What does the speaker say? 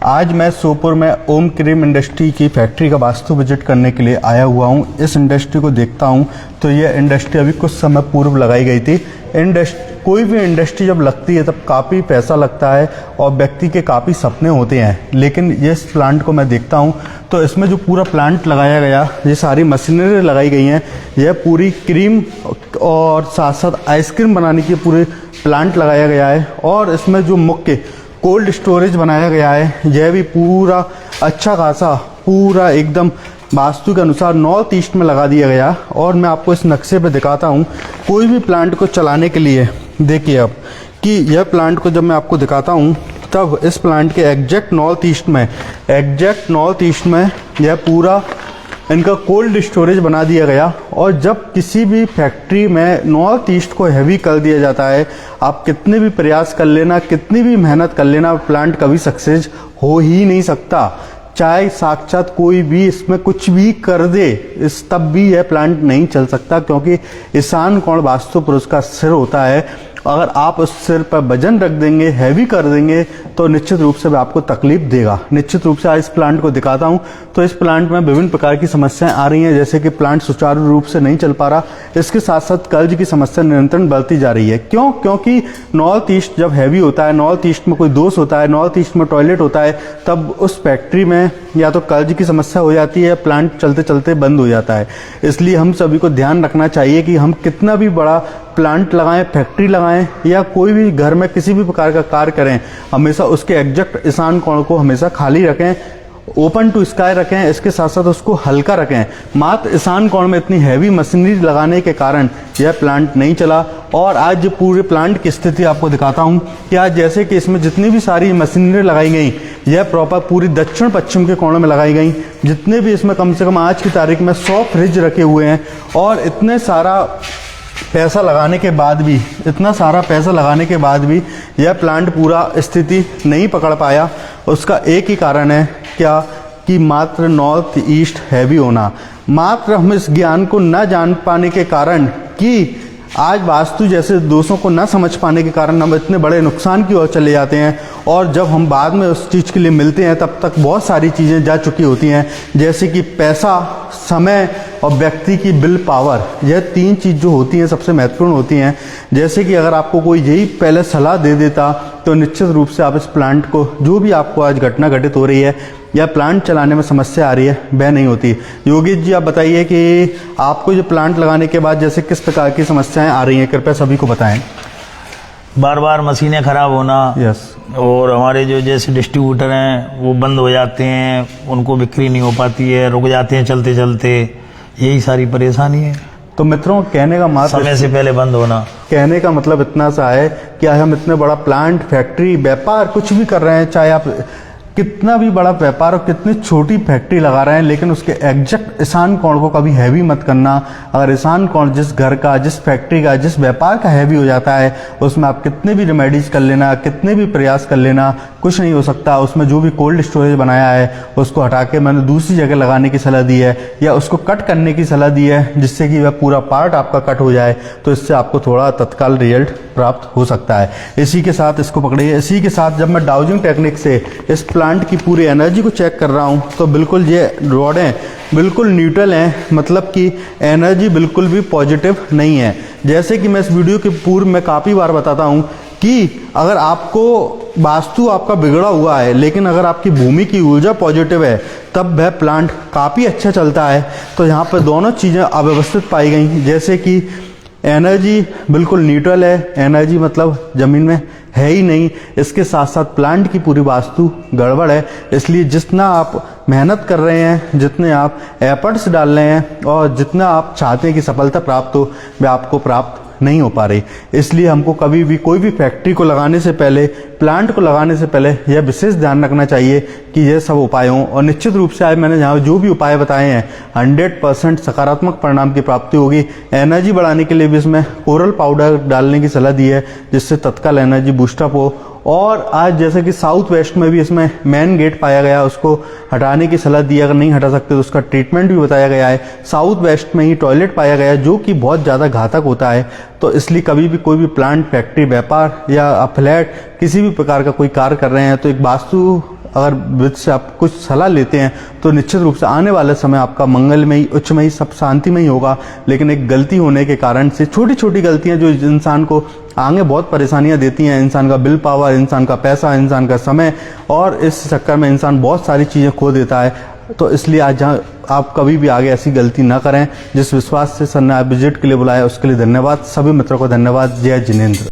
आज मैं सोपुर में ओम क्रीम इंडस्ट्री की फैक्ट्री का वास्तु विजिट करने के लिए आया हुआ हूं। इस इंडस्ट्री को देखता हूं तो यह इंडस्ट्री अभी कुछ समय पूर्व लगाई गई थी। कोई भी इंडस्ट्री जब लगती है तब काफ़ी पैसा लगता है और व्यक्ति के काफ़ी सपने होते हैं, लेकिन इस प्लांट को मैं देखता हूं तो इसमें जो पूरा प्लांट लगाया गया, ये सारी मशीनरी लगाई गई हैं, यह पूरी क्रीम और साथ साथ आइसक्रीम बनाने की पूरे प्लांट लगाया गया है। और इसमें जो मुख्य कोल्ड स्टोरेज बनाया गया है, यह भी पूरा अच्छा खासा पूरा एकदम वास्तु के अनुसार नॉर्थ ईस्ट में लगा दिया गया। और मैं आपको इस नक्शे पे दिखाता हूँ कोई भी प्लांट को चलाने के लिए। देखिए अब कि यह प्लांट को जब मैं आपको दिखाता हूँ तब इस प्लांट के एग्जैक्ट नॉर्थ ईस्ट में यह पूरा इनका कोल्ड स्टोरेज बना दिया गया। और जब किसी भी फैक्ट्री में नॉर्थ ईस्ट को हैवी कर दिया जाता है, आप कितने भी प्रयास कर लेना, कितनी भी मेहनत कर लेना, प्लांट कभी सक्सेस हो ही नहीं सकता। चाहे साक्षात कोई भी इसमें कुछ भी कर दे, तब भी यह प्लांट नहीं चल सकता, क्योंकि ईशान कोण वास्तु पुरुष का सिर होता है। अगर आप उस सिर पर वजन रख देंगे, हैवी कर देंगे, तो निश्चित रूप से आपको तकलीफ देगा। निश्चित रूप से आज इस प्लांट को दिखाता हूं तो इस प्लांट में विभिन्न प्रकार की समस्याएं आ रही हैं, जैसे कि प्लांट सुचारू रूप से नहीं चल पा रहा। इसके साथ साथ कर्ज की समस्या निरंतर बढ़ती जा रही है। क्यों? क्योंकि नॉर्थ ईस्ट जब हैवी होता है, नॉर्थ ईस्ट में कोई दोष होता है, नॉर्थ ईस्ट में टॉयलेट होता है, तब उस फैक्ट्री में या तो कर्ज की समस्या हो जाती है, प्लांट चलते चलते बंद हो जाता है। इसलिए हम सभी को ध्यान रखना चाहिए कि हम कितना भी बड़ा प्लांट लगाएं, फैक्ट्री लगाएं या कोई भी घर में किसी भी प्रकार का कार्य करें, हमेशा उसके एग्जैक्ट ईशान कोण को हमेशा खाली रखें, ओपन टू स्काई रखें। इसके साथ साथ उसको हल्का रखें। मात्र ईशान कोण में इतनी हैवी मशीनरी लगाने के कारण यह प्लांट नहीं चला। और आज जो पूरे प्लांट की स्थिति आपको दिखाता हूं कि आज जैसे कि इसमें जितनी भी सारी मशीनरी लगाई गई, यह प्रॉपर पूरी दक्षिण पश्चिम के कोणों में लगाई गई। जितने भी इसमें कम से कम आज की तारीख में 100 फ्रिज रखे हुए हैं। और इतने सारा पैसा लगाने के बाद भी यह प्लांट पूरा स्थिति नहीं पकड़ पाया। उसका एक ही कारण है क्या कि मात्र नॉर्थ ईस्ट हैवी होना। मात्र हम इस ज्ञान को न जान पाने के कारण कि आज वास्तु जैसे दोषों को न समझ पाने के कारण हम इतने बड़े नुकसान की ओर चले जाते हैं। और जब हम बाद में उस चीज़ के लिए मिलते हैं तब तक बहुत सारी चीज़ें जा चुकी होती हैं, जैसे कि पैसा, समय और व्यक्ति की विल पावर। यह तीन चीज़ जो होती हैं सबसे महत्वपूर्ण होती हैं। जैसे कि अगर आपको कोई यही पहले सलाह दे देता तो निश्चित रूप से आप इस प्लांट को, जो भी आपको आज घटना घटित हो रही है या प्लांट चलाने में समस्या आ रही है, वह नहीं होती। योगेश जी आप बताइए कि आपको जो प्लांट लगाने के बाद जैसे किस प्रकार की समस्याएं आ रही हैं, कृपया सभी को बताएं। बार बार मशीनें खराब होना, और हमारे जो जैसे डिस्ट्रीब्यूटर हैं वो बंद हो जाते हैं, उनको बिक्री नहीं हो पाती है, रुक जाते हैं चलते चलते, यही सारी परेशानी है। तो मित्रों, कहने का मात्र समय से पहले बंद होना, कहने का मतलब इतना सा है कि हम इतने बड़ा प्लांट, फैक्ट्री, व्यापार कुछ भी कर रहे हैं, चाहे आप कितना भी बड़ा व्यापार और कितनी छोटी फैक्ट्री लगा रहे हैं, लेकिन उसके एग्जैक्ट ईशान कोण को कभी हैवी मत करना। अगर ईशान कोण जिस घर का, जिस फैक्ट्री का, जिस व्यापार का हैवी हो जाता है, उसमें आप कितने भी रेमेडीज कर लेना, कितने भी प्रयास कर लेना, कुछ नहीं हो सकता। उसमें जो भी कोल्ड स्टोरेज बनाया है उसको हटा के मैंने दूसरी जगह लगाने की सलाह दी है, या उसको कट करने की सलाह दी है, जिससे कि वह पूरा पार्ट आपका कट हो जाए, तो इससे आपको थोड़ा तत्काल रिजल्ट प्राप्त हो सकता है। इसी के साथ इसको पकड़िए। इसी के साथ जब मैं डाउजिंग टेक्निक से इस प्लांट की पूरी एनर्जी को चेक कर रहा हूं तो बिल्कुल ये रॉडें बिल्कुल न्यूट्रल हैं, मतलब कि एनर्जी बिल्कुल भी पॉजिटिव नहीं है। जैसे कि मैं इस वीडियो के पूर्व में काफ़ी बार बताता हूं कि अगर आपको वास्तु आपका बिगड़ा हुआ है, लेकिन अगर आपकी भूमि की ऊर्जा पॉजिटिव है, तब वह प्लांट काफ़ी अच्छा चलता है। तो यहाँ पर दोनों चीज़ें अव्यवस्थित पाई गई। जैसे कि एनर्जी बिल्कुल न्यूट्रल है, एनर्जी मतलब ज़मीन में है ही नहीं। इसके साथ साथ प्लांट की पूरी वास्तु गड़बड़ है। इसलिए जितना आप मेहनत कर रहे हैं, जितने आप एफर्ट्स डाल रहे हैं और जितना आप चाहते हैं कि सफलता प्राप्त हो, वह आपको प्राप्त नहीं हो पा रही। इसलिए हमको कभी भी कोई भी फैक्ट्री को लगाने से पहले, प्लांट को लगाने से पहले यह विशेष ध्यान रखना चाहिए कि यह सब उपाय हों। और निश्चित रूप से आज मैंने यहाँ जो भी उपाय बताए हैं 100% सकारात्मक परिणाम की प्राप्ति होगी। एनर्जी बढ़ाने के लिए भी इसमें कोरल पाउडर डालने की सलाह दी है, जिससे तत्काल एनर्जी बूस्टअप हो। और आज जैसे कि साउथ वेस्ट में भी इसमें मेन गेट पाया गया, उसको हटाने की सलाह दी। अगर नहीं हटा सकते तो उसका ट्रीटमेंट भी बताया गया है। साउथ वेस्ट में ही टॉयलेट पाया गया जो कि बहुत ज़्यादा घातक होता है। तो इसलिए कभी भी कोई भी प्लांट, फैक्ट्री, व्यापार या फ्लैट किसी भी प्रकार का कोई कार्य कर रहे हैं तो एक वास्तु अगर विद से आप कुछ सलाह लेते हैं तो निश्चित रूप से आने वाले समय आपका मंगलमयी, उच्चमयी, सब शांतिमयी होगा। लेकिन एक गलती होने के कारण से, छोटी छोटी गलतियां जो इंसान को आगे बहुत परेशानियां देती हैं, इंसान का विल पावर, इंसान का पैसा, इंसान का समय, और इस चक्कर में इंसान बहुत सारी चीज़ें खो देता है। तो इसलिए आज जहाँ आप कभी भी आगे ऐसी गलती ना करें। जिस विश्वास से सर ने आप विजिट के लिए बुलाया उसके लिए धन्यवाद। सभी मित्रों को धन्यवाद। जय जिनेंद्र।